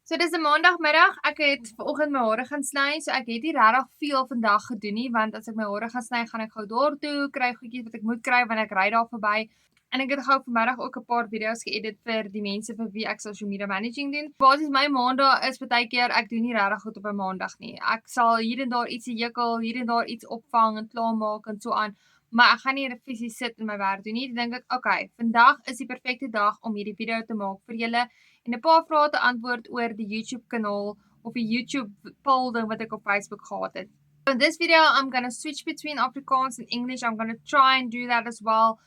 So dis 'n maandagmiddag. Ek het vanoggend my hare gaan sny, so ek het nie regtig veel vandag gedoen nie, want as ek my hare gaan sny, gaan ek gou dorp toe, kry goedjies wat ek moet kry wanneer ek ry daar verby. En ek het gou vanmiddag ook 'n paar video's geëdit vir die mense vir wie ek social media managing doen. Basies my maandag is baie keer ek doen nie regtig goed op 'n maandag nie. Ek sal hier en daar ietsie jukkel, hier en daar iets opvang en klaarmaak en so aan. Maar ek gaan nie fisies sit in my werk doen nie. Dan dink ek, okay, vandag is die perfekte dag om hierdie video te maak vir julle en 'n paar vrae te antwoord oor die YouTube kanaal of die YouTube poll ding wat ek op Facebook gehad het. In this video, I'm going to switch between Afrikaans and English. I'm going to try and do that as well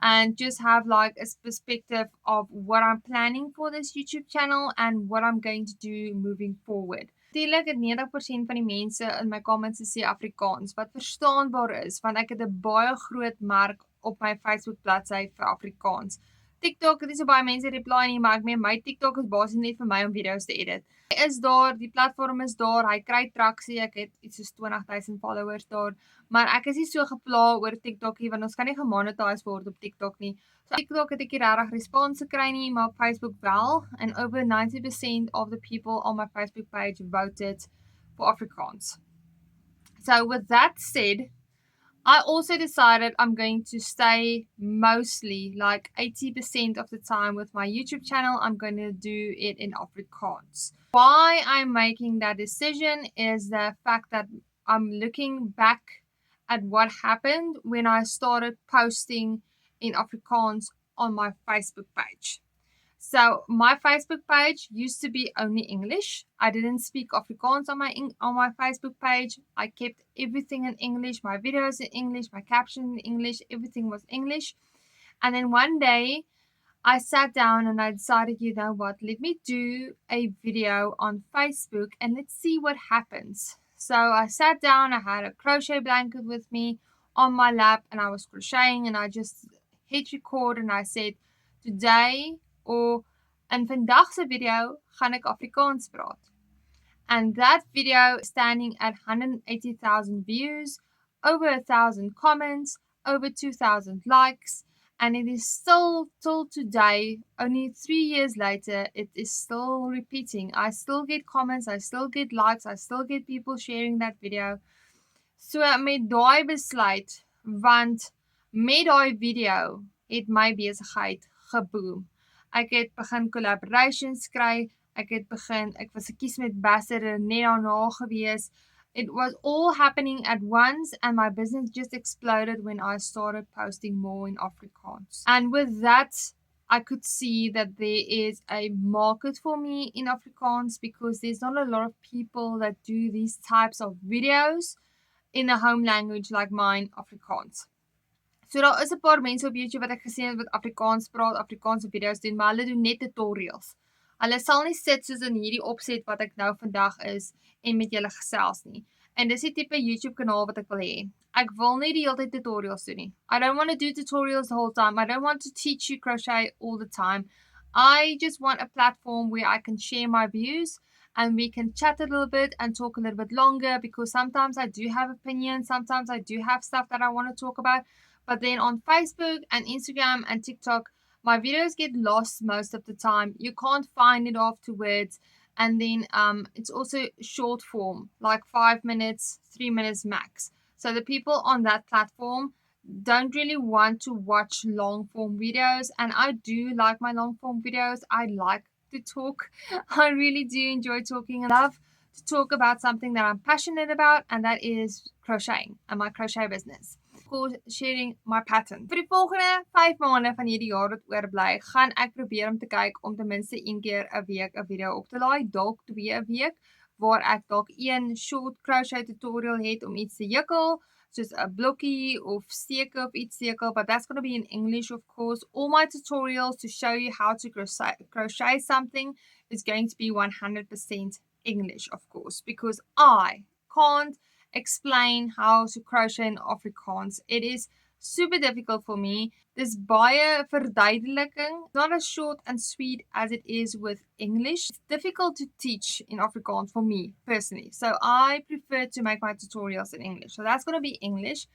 and just have like a perspective of what I'm planning for this YouTube channel and what I'm going to do moving forward. Natuurlik het 90% van die mense in my comments gesê Afrikaans, wat verstaanbaar is, want ek het 'n baie groot merk op my Facebook bladsy vir Afrikaans. TikTok, het nie so baie mense reply nie, maar ek meen my TikTok is basies net vir my om video's te edit. Hy is daar, die platform is daar, hy kry traksie, ek het iets soos 20,000 followers daar, maar ek is nie so gepla oor TikTok nie, want ons kan nie gemonetize word op TikTok nie. So TikTok het ek nie regtig respons gekry nie, maar op Facebook wel, and over 90% of the people on my Facebook page voted for Afrikaans. So with that said, I also decided I'm going to stay mostly like 80% of the time with my YouTube channel. I'm going to do it in Afrikaans. Why I'm making that decision is the fact that I'm looking back at what happened when I started posting in Afrikaans on my Facebook page. So my Facebook page used to be only English. I didn't speak Afrikaans on my Facebook page. I kept everything in English, my videos in English, my captions in English, everything was English. And then one day I sat down and I decided, you know what, let me do a video on Facebook and let's see what happens. So I sat down, I had a crochet blanket with me on my lap and I was crocheting and I just hit record and I said, today or in vandag se video gaan ek Afrikaans praat. And that video is standing at 180,000 views, over 1,000 comments, over 2,000 likes, and it is still till today, only 3 years later, it is still repeating. I still get comments, I still get likes, I still get people sharing that video. So met daai besluit, want met daai video het my besigheid geboom. Ek het begin collaborations kry, ek was gekies met ambassador net daarna gewees. It was all happening at once and my business just exploded when I started posting more in Afrikaans. And with that, I could see that there is a market for me in Afrikaans because there's not a lot of people that do these types of videos in a home language like mine, Afrikaans. So daar is 'n paar mense op YouTube wat ek gesien het wat Afrikaans praat, Afrikaanse video's doen, maar hulle doen net tutorials. Hulle sal nie sit soos in hierdie opset wat ek nou vandag is en met julle gesels nie. En dis die tipe YouTube kanaal wat ek wil hê. Ek wil nie die hele tyd tutorials doen nie. I don't want to do tutorials the whole time. I don't want to teach you crochet all the time. I just want a platform where I can share my views and we can chat a little bit and talk a little bit longer because sometimes I do have opinions, sometimes I do have stuff that I want to talk about. But then on Facebook and Instagram and TikTok, my videos get lost most of the time. You can't find it afterwards. And then it's also short form, like 5 minutes, 3 minutes max. So the people on that platform don't really want to watch long form videos. And I do like my long form videos. I like to talk. I really do enjoy talking and love to talk about something that I'm passionate about, and that is crocheting and my crochet business. Of course, sharing my pattern. Vir die volgende 5 maande van hierdie jaar wat oorbly, gaan ek probeer om te kyk om ten minste 1 keer 'n week 'n video op te laai, dalk 2 'n week, waar ek dalk 1 short crochet tutorial het om iets te jukkel, soos 'n blokkie of steke of iets stekel, but that's going to be in English, of course. All my tutorials to show you how to crochet something is going to be 100% English, of course, because I can't explain how to crochet in Afrikaans. It is super difficult for me. Dis baie verduideliking, not as short and sweet as it is with English. It's difficult to teach in Afrikaans for me personally. So I prefer to make my tutorials in English. So that's going to be English.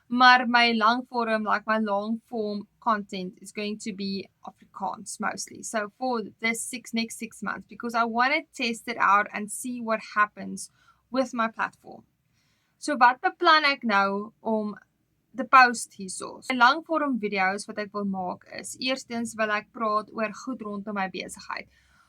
Maar my long form, like my long form content is going to be Afrikaans mostly. So for this next 6 months, because I want to test it out and see what happens with my platform. So wat beplan ek nou om te post hierso? My lang vorm video's wat ek wil maak is, eerstens wil ek praat oor goed rondom my besigheid.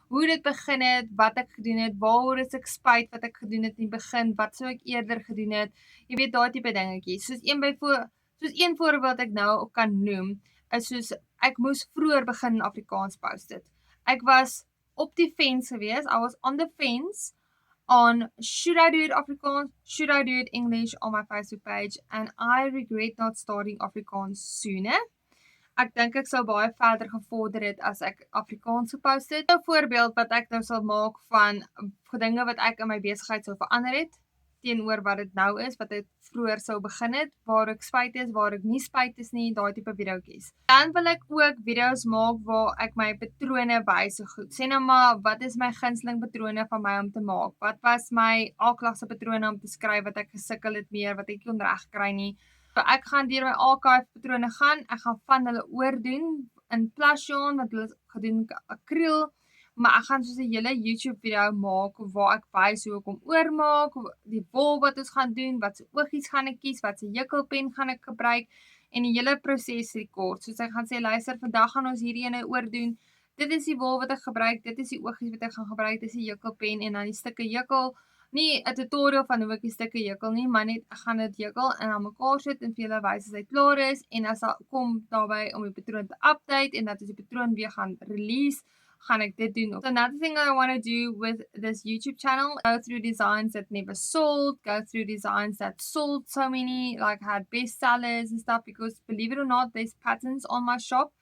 Hoe dit begin het, wat ek gedoen het, waaroor is ek spyt wat ek gedoen het in die begin, wat sou ek eerder gedoen het. Jy weet daai tipe dingetjies. Soos een voorbeeld ek nou ook kan noem, is soos ek moes vroeër begin Afrikaans post het. Ek was op die fence gewees. I was on the fence on should I do it Afrikaans, should I do it English on my Facebook page, and I regret not starting Afrikaans sooner. Ek dink ek sou baie verder gevorder het as ek Afrikaans gepost het. 'n Voorbeeld wat ek nou sal maak van dinge wat ek in my besigheid sou verander het teenoor wat dit nou is, wat ek vroeër sou begin het, waar ek spyt is, waar ek nie spyt is nie, daai tipe videoetjies. Dan wil ek ook video's maak waar ek my patrone wys so goed. Sê nou maar, wat is my gunsteling patrone van my om te maak? Wat was my A-klasse patrone om te skryf wat ek gesukkel het meer, wat ek nie kon regkry nie? So ek gaan deur my archive patrone gaan, ek gaan van hulle oordoen in Plasjon, wat hulle gedoen akriel, maar ek gaan soos 'n hele YouTube video maak waar ek wys hoe ek hom oormaak, die wol wat ons gaan doen, wat se oogies gaan ek kies, wat se jukkelpen gaan ek gebruik en die hele proses rekord. Soos ek gaan sê, luister, vandag gaan ons hierdie ene oordoen. Dit is die wol wat ek gebruik, dit is die oogies wat ek gaan gebruik, dit is die jukkelpen en dan die stukke jukkel. Nie 'n tutorial van hoe ek die stukke jukkel nie, maar net ek gaan dit jukkel en aan mekaar sit en vir julle wys as hy klaar is en as daar kom daarby om die patroon te update en dat ons die patroon weer gaan release, gaan ek dit doen. So another thing that I want to do with this YouTube channel, go through designs that never sold, go through designs that sold so many, like had bestsellers and stuff, because believe it or not, there's patterns on my shop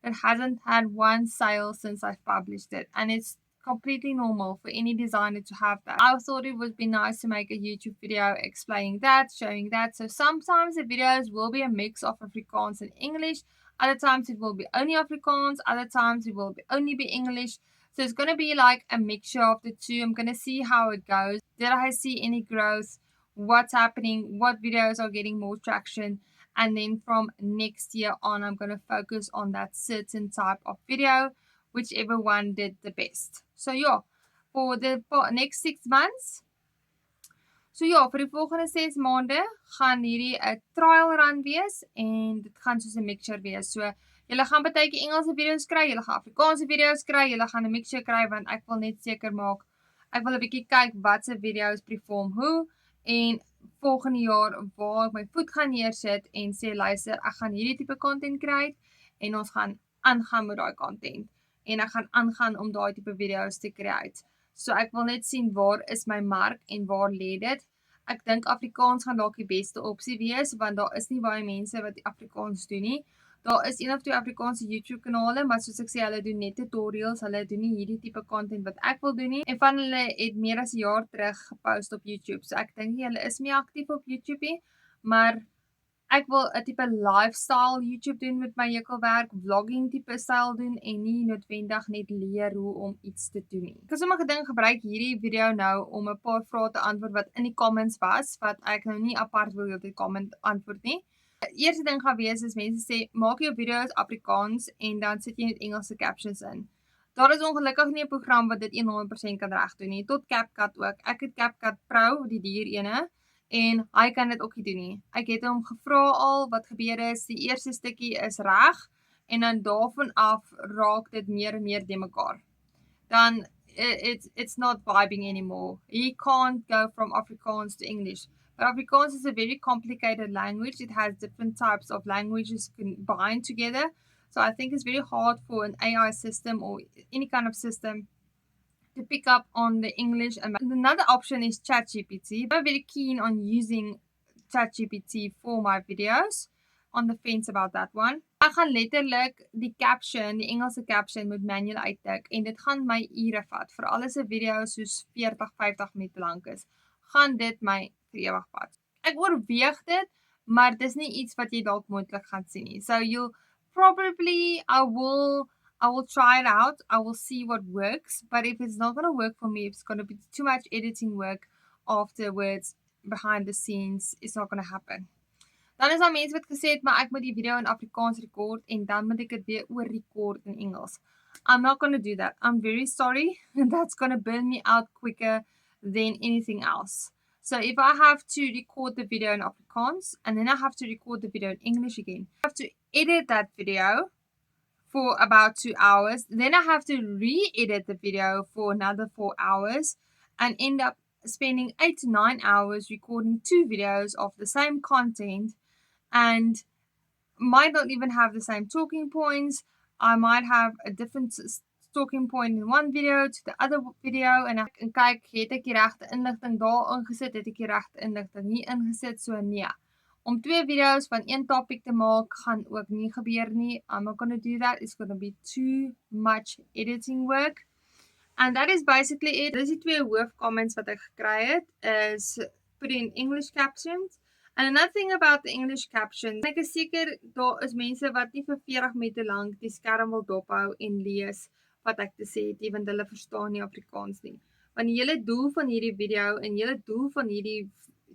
that hasn't had one sale since I've published it, and it's completely normal for any designer to have that. I thought it would be nice to make a YouTube video explaining that, showing that. So sometimes the videos will be a mix of Afrikaans and English. Other times it will be only Afrikaans. Other times it will be only be English. So it's going to be like a mixture of the two. I'm going to see how it goes. Did I see any growth? What's happening? What videos are getting more traction? And then from next year on, I'm going to focus on that certain type of video, whichever one did the best. So yeah, for the next 6 months. So ja, vir die volgende 6 maande gaan hierdie 'n trial run wees en dit gaan soos 'n mixture wees. So julle gaan baie keer Engelse video's kry, julle gaan Afrikaanse video's kry, julle gaan 'n mixture kry want ek wil net seker maak ek wil 'n bietjie kyk wat se video's perform hoe en volgende jaar waar ek my voet gaan neersit en sê luister, ek gaan hierdie tipe content kry en ons gaan aangaan met daai content en ek gaan aangaan om daai tipe video's te create. So ek wil net sien waar is my mark en waar lê dit. Ek dink Afrikaans gaan dalk die beste opsie wees want daar is nie baie mense wat Afrikaans doen nie. Daar is 1 of 2 Afrikaanse YouTube kanale, maar soos ek sê, hulle doen net tutorials, hulle doen nie hierdie tipe content wat ek wil doen nie. En van hulle het meer as 'n jaar terug gepost op YouTube. So ek dink nie hulle is meer aktief op YouTube nie, maar ek wil 'n tipe lifestyle YouTube doen met my hekelwerk, vlogging tipe styl doen en nie noodwendig net leer hoe om iets te doen nie. Ek het sommer gedink gebruik hierdie video nou om 'n paar vrae te antwoord wat in die comments was, wat ek nou nie apart wil op die comment antwoord nie. Die eerste ding gaan wees is mense sê maak jou video's Afrikaans en dan sit jy net Engelse captions in. Daar is ongelukkig nie 'n program wat dit 100% kan regdoen nie, tot CapCut ook. Ek het CapCut Pro, die duur ene. En hy kan dit ook nie doen nie. Ek het hom gevra al wat gebeur is, die eerste stukkie is reg en dan daarvan af raak dit meer en meer de mekaar. Dan it's not vibing anymore. He can't go from Afrikaans to English. But Afrikaans is a very complicated language. It has different types of languages combined together. So I think it's very hard for an AI system or any kind of system to pick up on the English. And another option is ChatGPT. I'm very keen on using ChatGPT for my videos. On the fence about that one. Ek gaan letterlik die caption, die Engelse caption moet manueel uittik en dit gaan my ure vat. Vir alles 'n video soos 40-50 minute lank is, gaan dit my vir ewig vat. Ek oorweeg dit, maar dis nie iets wat jy dalk moontlik gaan sien nie. So you'll probably I will try it out. I will see what works. But if it's not going to work for me, if it's going to be too much editing work afterwards, behind the scenes, it's not going to happen. Dan is daar mense wat gesê het, maar ek moet die video in Afrikaans rekord en dan moet ek dit weer oor-rekord in Engels. I'm not going to do that. I'm very sorry. That's going to burn me out quicker than anything else. So if I have to record the video in Afrikaans and then I have to record the video in English again, I have to edit that video for about 2 hours. Then I have to re-edit the video for another 4 hours and end up spending 8 to 9 hours recording 2 videos of the same content and might not even have the same talking points. I might have a different talking point in one video to the other video en ek kyk, het ek die regte inligting daar ingesit, het ek die regte inligting hier ingesit, so nee. Om 2 video's van een topic te maak gaan ook nie gebeur nie. I'm not going to do that. It's going to be too much editing work. And that is basically it. Dis die 2 hoofcomments wat ek gekry het is put in English captions. And another thing about the English captions, ek is seker daar is mense wat nie vir 40 minute lank die skerm wil dophou en lees wat ek te sê het, want hulle verstaan nie Afrikaans nie. Want die hele doel van hierdie video en die hele doel van hierdie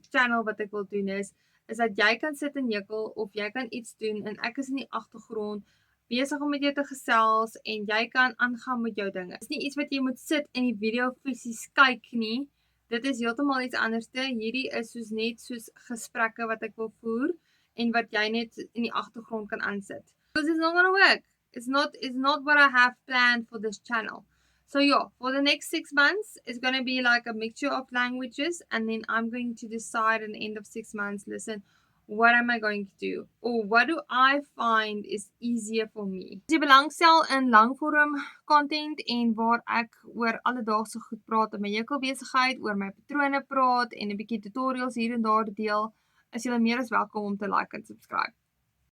channel wat ek wil doen is dat jy kan sit en jukkel of jy kan iets doen en ek is in die agtergrond besig om met jou te gesels en jy kan aangaan met jou dinge. Dit is nie iets wat jy moet sit en die video fisies kyk nie. Dit is heeltemal iets anderste. Hierdie is net soos gesprekke wat ek wil voer en wat jy net in die agtergrond kan aansit. Because it's not going to work. It's not what I have planned for this channel. So yeah, for the next 6 months, it's going to be like a mixture of languages and then I'm going to decide at the end of 6 months, listen, what am I going to do? Or what do I find is easier for me? As jy belangstel in langvorm content en waar ek oor alledaagse goed praat in my jukkelbesigheid, oor my patrone praat en 'n bietjie tutorials hier en daar deel, is jy meer as welkom om te like en subscribe.